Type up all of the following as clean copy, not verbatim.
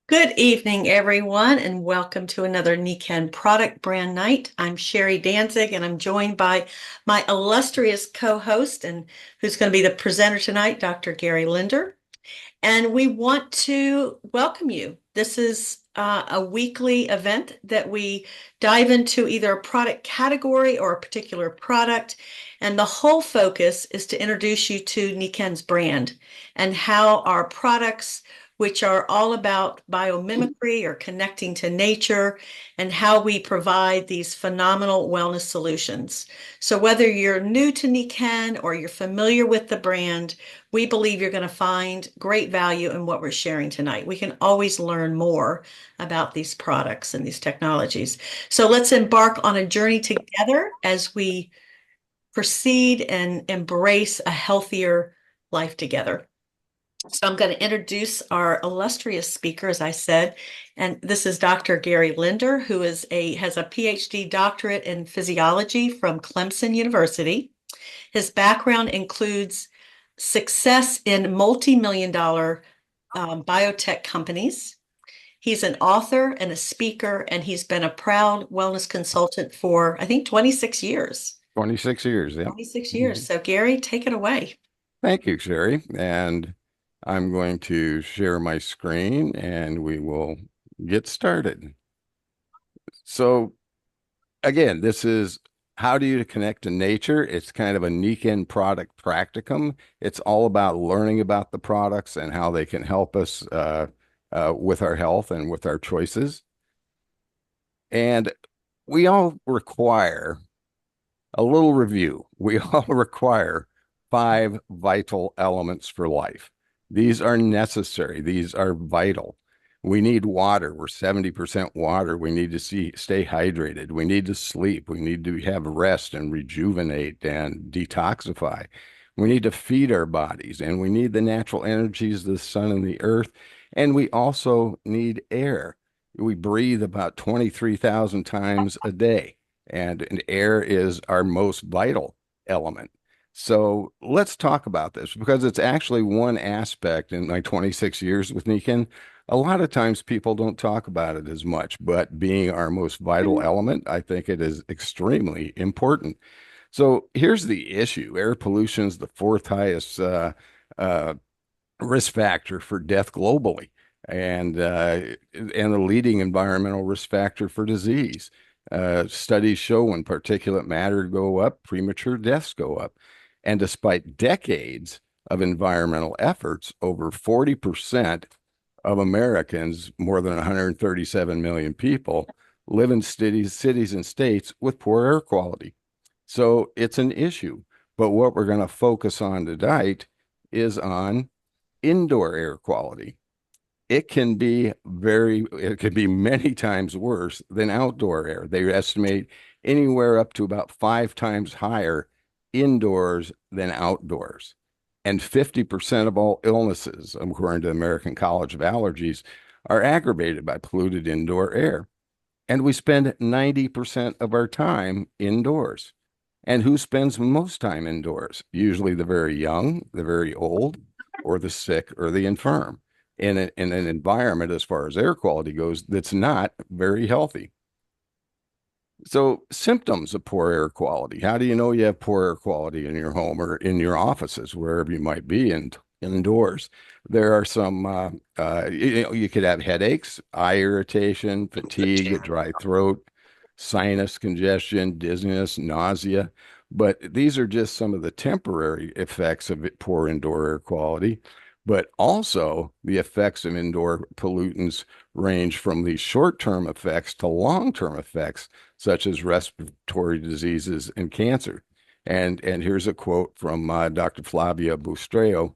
Good evening, everyone, and welcome to another Nikken Product Brand Night. I'm Sherry Danzig, and I'm joined by my illustrious co-host and who's going to be the presenter tonight, Dr. Gary Linder. And we want to welcome you. This is a weekly event that we dive into either a product category or a particular product. And the whole focus is to introduce you to Nikken's brand and how our products, which are all about biomimicry or connecting to nature, and how we provide these phenomenal wellness solutions. So whether you're new to Nikken or you're familiar with the brand, we believe you're going to find great value in what we're sharing tonight. We can always learn more about these products and these technologies. So let's embark on a journey together as we proceed and embrace a healthier life together. So I'm going to introduce our illustrious speaker, as I said, and this is Dr. Gary Linder, who has a PhD doctorate in physiology from Clemson University. His background includes success in multi-million dollar biotech companies. He's an author and a speaker, and he's been a proud wellness consultant for, I think, 26 years. 26 years, yeah. 26 years. Mhm. So, Gary, take it away. Thank you, Sherry. And I'm going to share my screen and we will get started. So, again, this is how do you connect to nature? It's kind of a Nikken product practicum. It's all about learning about the products and how they can help us with our health and with our choices. And we all require a little review. We all require 5 vital elements for life. These are necessary. These are vital. We need water. We're 70% water. We need to stay hydrated. We need to sleep. We need to have rest and rejuvenate and detoxify. We need to feed our bodies, and we need the natural energies of the sun and the earth. And we also need air. We breathe about 23,000 times a day, and air is our most vital element. So let's talk about this because it's actually one aspect in my 26 years with Nikken. A lot of times people don't talk about it as much, but being our most vital element, I think it is extremely important. So here's the issue. Air pollution is the fourth highest uh, risk factor for death globally, and the leading environmental risk factor for disease. Studies show when particulate matter go up, premature deaths go up. And despite decades of environmental efforts, over 40% of Americans, more than 137 million people, live in cities and states with poor air quality. So it's an issue. But what we're going to focus on tonight is on indoor air quality. It can be many times worse than outdoor air. They estimate anywhere up to about 5 times higher indoors than outdoors. And 50% of all illnesses, according to the American College of Allergies, are aggravated by polluted indoor air. And we spend 90% of our time indoors. And who spends most time indoors? Usually the very young, the very old, or the sick or the infirm in an environment, as far as air quality goes, that's not very healthy. So, symptoms of poor air quality. How do you know you have poor air quality in your home or in your offices, wherever you might be indoors? There are some, you could have headaches, eye irritation, fatigue, a dry throat, sinus congestion, dizziness, nausea. But these are just some of the temporary effects of poor indoor air quality. But also, the effects of indoor pollutants range from these short-term effects to long-term effects, such as respiratory diseases and cancer. And here's a quote from Dr. Flavia Bustreo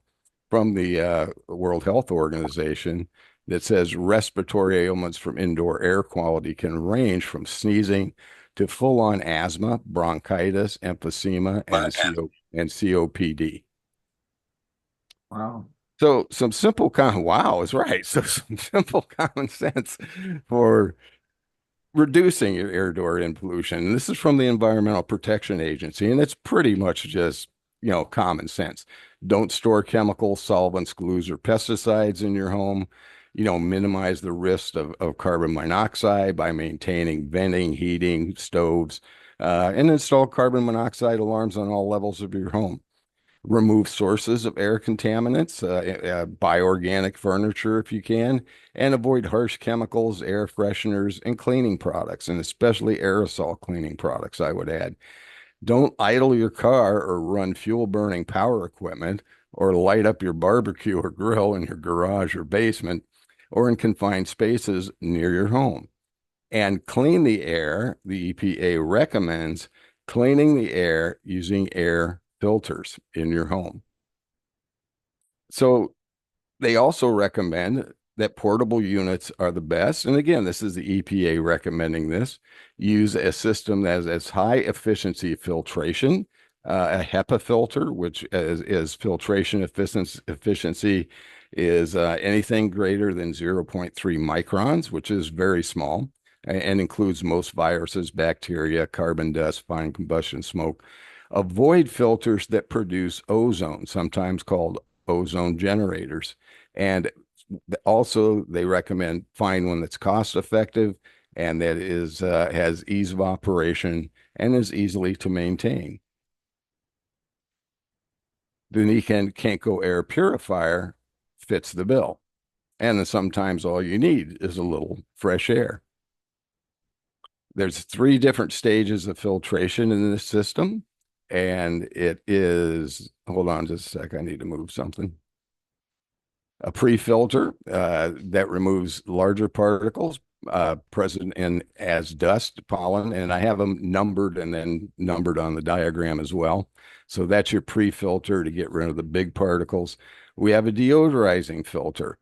from the World Health Organization that says respiratory ailments from indoor air quality can range from sneezing to full-on asthma, bronchitis, emphysema, and COPD. Wow. So some simple wow is right. So some simple common sense for reducing your air pollution. And this is from the Environmental Protection Agency, and it's pretty much just, common sense. Don't store chemicals, solvents, glues, or pesticides in your home. Minimize the risk of carbon monoxide by maintaining venting, heating, stoves, and install carbon monoxide alarms on all levels of your home. Remove sources of air contaminants, buy organic furniture if you can, and avoid harsh chemicals, air fresheners, and cleaning products, and especially aerosol cleaning products, I would add. Don't idle your car or run fuel burning power equipment or light up your barbecue or grill in your garage or basement or in confined spaces near your home. And clean the air. The EPA recommends cleaning the air using air filters in your home. So they also recommend that portable units are the best. And again, this is the EPA recommending this. Use a system that has high efficiency filtration, a HEPA filter, which is filtration efficiency is anything greater than 0.3 microns, which is very small and includes most viruses, bacteria, carbon dust, fine combustion smoke. Avoid filters that produce ozone, sometimes called ozone generators. And also, they recommend find one that's cost effective and that is has ease of operation and is easily to maintain. The Nikken KenkoAir Purifier fits the bill. And then sometimes all you need is a little fresh air. There's 3 different stages of filtration in this system. And it is, hold on just a sec, I need to move something. A pre-filter that removes larger particles present in as dust, pollen, and I have them numbered and then numbered on the diagram as well. So that's your pre-filter to get rid of the big particles. We have a deodorizing filter,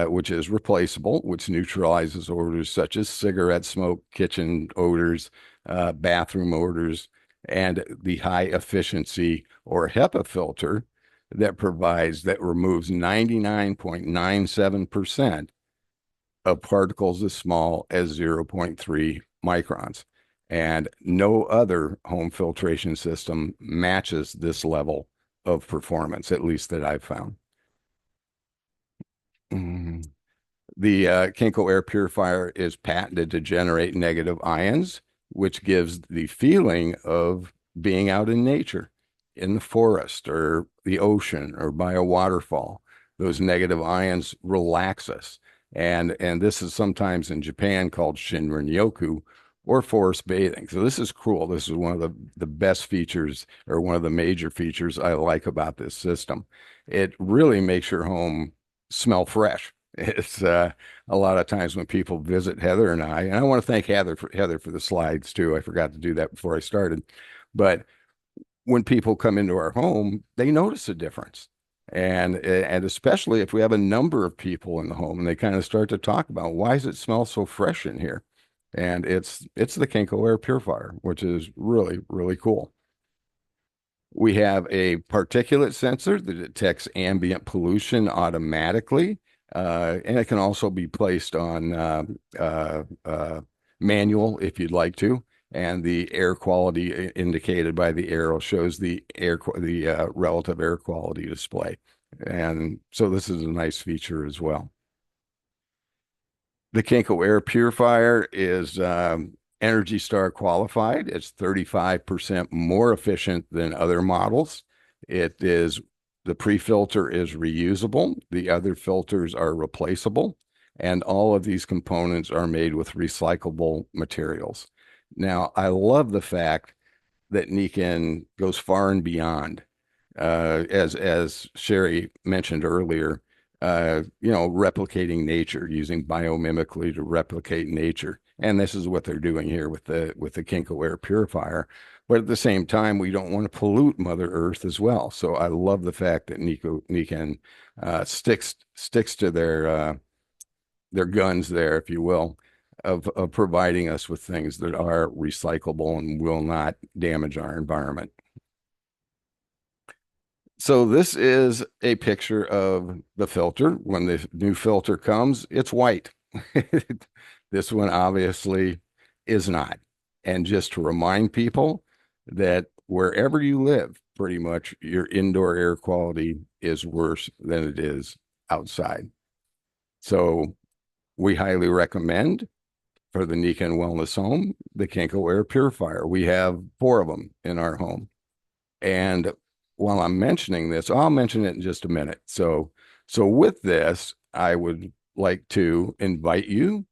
which is replaceable, which neutralizes odors such as cigarette smoke, kitchen odors, bathroom odors, and the high efficiency or HEPA filter that removes 99.97% of particles as small as 0.3 microns. And no other home filtration system matches this level of performance, at least that I've found. The KenkoAir purifier is patented to generate negative ions, which gives the feeling of being out in nature, in the forest or the ocean or by a waterfall. Those negative ions relax us. And this is sometimes in Japan called Shinrin-yoku or forest bathing. So this is cool. This is one of the best features or one of the major features I like about this system. It really makes your home smell fresh. It's a lot of times when people visit Heather and I want to thank Heather for the slides too. I forgot to do that before I started. But when people come into our home, they notice a difference. And especially if we have a number of people in the home and they kind of start to talk about why does it smell so fresh in here? And it's the KenkoAir purifier, which is really, really cool. We have a particulate sensor that detects ambient pollution automatically, and it can also be placed on manual if you'd like to. And the air quality indicated by the arrow shows the relative air quality display. And so this is a nice feature as well. The KenkoAir purifier is Energy Star qualified. It's 35% more efficient than other models. The pre-filter is reusable. The other filters are replaceable. And all of these components are made with recyclable materials. Now, I love the fact that Nikken goes far and beyond. As Sherry mentioned earlier, replicating nature, using biomimicry to replicate nature. And this is what they're doing here with the KenkoAir purifier. But at the same time, we don't want to pollute Mother Earth as well. So I love the fact that Nikken sticks to their guns there, if you will, of providing us with things that are recyclable and will not damage our environment. So this is a picture of the filter. When the new filter comes, it's white. This one obviously is not. And just to remind people that wherever you live, pretty much your indoor air quality is worse than it is outside. So we highly recommend for the Nikken Wellness Home, the KenkoAir Purifier. We have 4 of them in our home. And while I'm mentioning this, I'll mention it in just a minute. So with this, I would like to invite you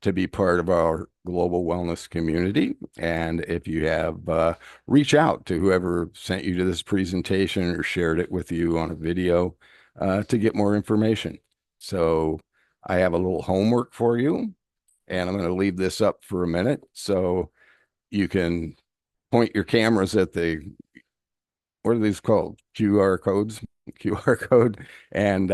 to be part of our global wellness community. And if you have, reach out to whoever sent you to this presentation or shared it with you on a video to get more information. So I have a little homework for you, and I'm going to leave this up for a minute so you can point your cameras at the, what are these called? QR codes, QR code, and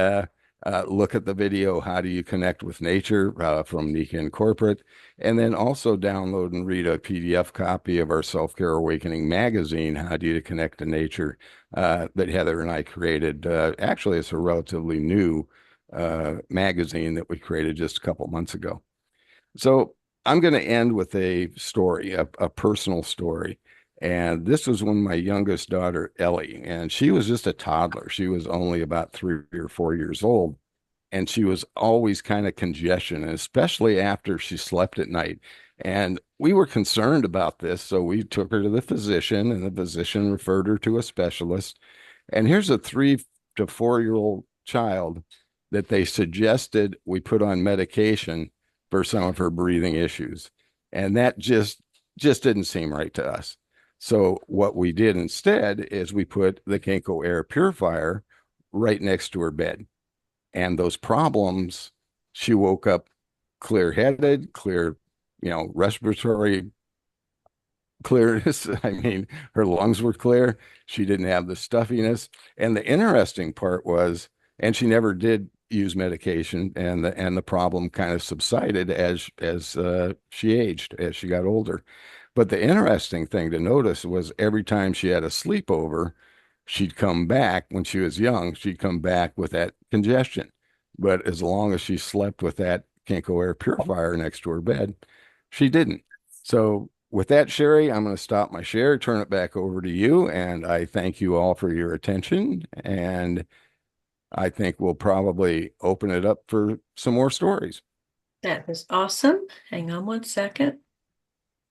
look at the video. How do you connect with nature from Nikken Corporate? And then also download and read a PDF copy of our Self-Care Awakening magazine, How Do You Connect to Nature, that Heather and I created. Actually, it's a relatively new magazine that we created just a couple months ago. So I'm going to end with a story, a personal story. And this was when my youngest daughter, Ellie, and she was just a toddler. She was only about 3 or 4 years old. And she was always kind of congestion, and especially after she slept at night. And we were concerned about this. So we took her to the physician, and the physician referred her to a specialist. And here's a 3 to 4 year old child that they suggested we put on medication for some of her breathing issues. And that just didn't seem right to us. So what we did instead is we put the KenkoAir purifier right next to her bed. And those problems, she woke up clear-headed, clear, respiratory clearness. I mean, her lungs were clear. She didn't have the stuffiness. And the interesting part was, and she never did use medication, and the problem kind of subsided as she aged, as she got older. But the interesting thing to notice was every time she had a sleepover, she'd come back when she was young, she'd come back with that congestion. But as long as she slept with that KenkoAir purifier next to her bed, she didn't. So with that, Sherry, I'm going to stop my share, turn it back over to you, and I thank you all for your attention. And I think we'll probably open it up for some more stories. That is awesome. Hang on one second.